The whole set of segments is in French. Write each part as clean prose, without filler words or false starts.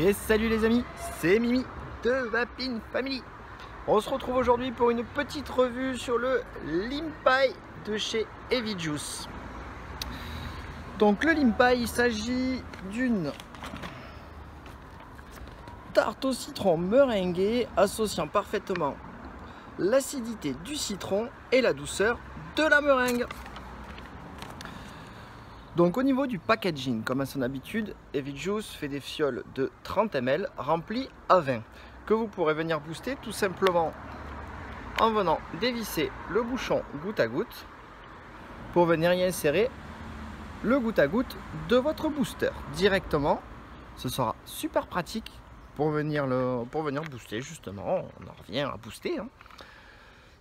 Et salut les amis, c'est Mimi de Vapin Family. On se retrouve aujourd'hui pour une petite revue sur le Limpai de chez Heavy Juice. Donc le Limpai, il s'agit d'une tarte au citron meringuée associant parfaitement l'acidité du citron et la douceur de la meringue. Donc au niveau du packaging, comme à son habitude, Heavy Juice fait des fioles de 30 ml remplies à 20 que vous pourrez venir booster tout simplement en venant dévisser le bouchon goutte à goutte pour venir y insérer le goutte à goutte de votre booster directement. Ce sera super pratique pour venir booster, justement. On en revient à booster, hein.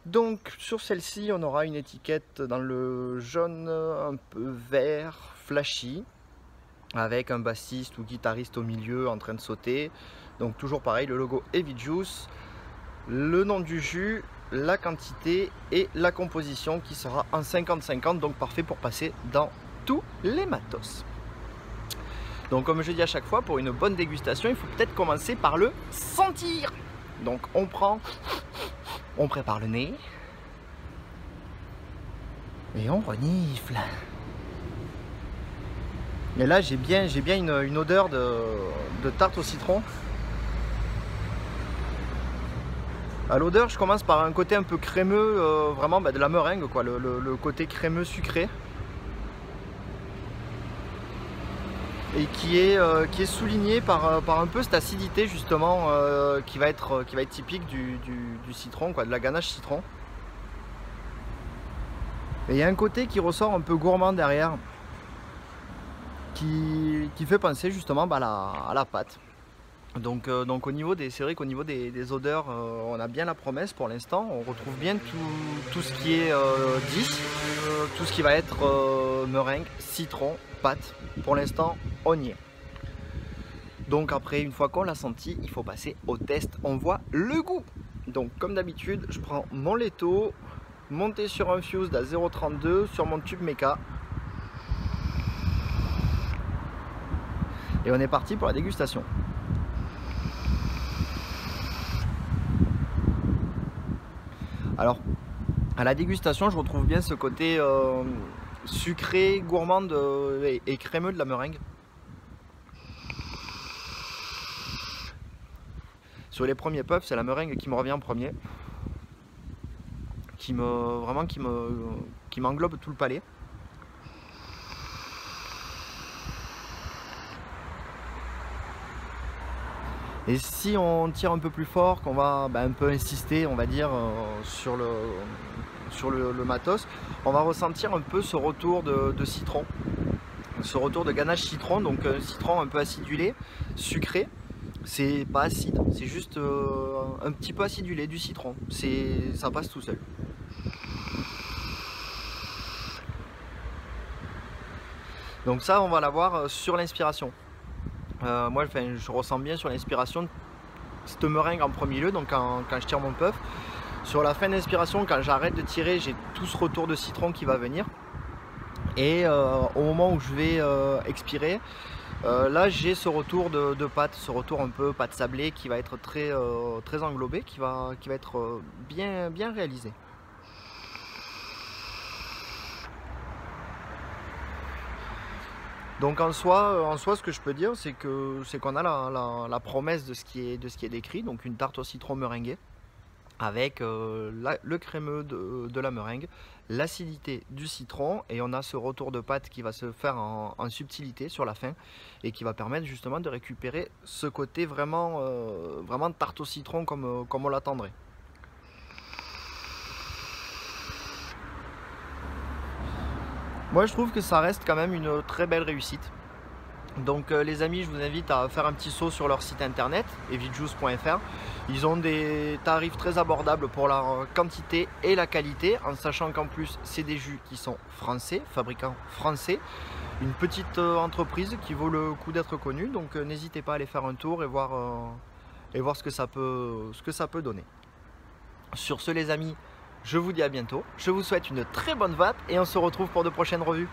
Donc sur celle-ci, on aura une étiquette dans le jaune un peu vert flashy avec un bassiste ou guitariste au milieu en train de sauter. Donc toujours pareil, le logo Heavy Juice, le nom du jus, la quantité et la composition qui sera en 50-50, donc parfait pour passer dans tous les matos. Donc comme je dis à chaque fois, pour une bonne dégustation, il faut peut-être commencer par le sentir. Donc on prépare le nez et on renifle. Et là j'ai bien une odeur de tarte au citron. À l'odeur, je commence par un côté un peu crémeux, vraiment de la meringue, quoi, le côté crémeux sucré. Et qui est souligné par un peu cette acidité justement qui va être typique du citron, quoi, de la ganache citron. Et il y a un côté qui ressort un peu gourmand derrière, qui fait penser justement à la pâte. Donc au niveau c'est vrai qu'au niveau des odeurs, on a bien la promesse pour l'instant. On retrouve bien tout ce qui est dit, tout ce qui va être meringue, citron, pâte. Pour l'instant, on y est. Donc après, une fois qu'on l'a senti, il faut passer au test. On voit le goût. Donc comme d'habitude, je prends mon laitto, monté sur un fuse à 0,32 sur mon tube Meka. Et on est parti pour la dégustation. Alors, à la dégustation, je retrouve bien ce côté sucré, gourmand et crémeux de la meringue. Sur les premiers puffs, c'est la meringue qui me revient en premier, qui m'englobe tout le palais. Et si on tire un peu plus fort, qu'on va un peu insister, on va dire, sur le matos, on va ressentir un peu ce retour de citron, ce retour de ganache citron, donc un citron un peu acidulé, sucré. C'est pas acide, c'est juste un petit peu acidulé du citron, ça passe tout seul. Donc ça, on va l'avoir sur l'inspiration. Moi, je ressens bien sur l'inspiration cette meringue en premier lieu, donc quand je tire mon puff. Sur la fin d'inspiration, quand j'arrête de tirer, j'ai tout ce retour de citron qui va venir. Et au moment où je vais expirer, là j'ai ce retour de pâte, ce retour un peu pâte sablée qui va être très englobé, qui va être bien réalisé. Donc en soi, ce que je peux dire, c'est qu'on a la promesse de ce qui est décrit, donc une tarte au citron meringuée, avec le crémeux de la meringue, l'acidité du citron, et on a ce retour de pâte qui va se faire en subtilité sur la fin, et qui va permettre justement de récupérer ce côté vraiment tarte au citron comme on l'attendrait. Moi je trouve que ça reste quand même une très belle réussite. Donc les amis, je vous invite à faire un petit saut sur leur site internet, heavyjuice.fr. Ils ont des tarifs très abordables pour la quantité et la qualité, en sachant qu'en plus c'est des jus qui sont français, fabricants français. Une petite entreprise qui vaut le coup d'être connue, donc n'hésitez pas à aller faire un tour et voir ce que ça peut donner. Sur ce les amis, je vous dis à bientôt, je vous souhaite une très bonne vape et on se retrouve pour de prochaines revues.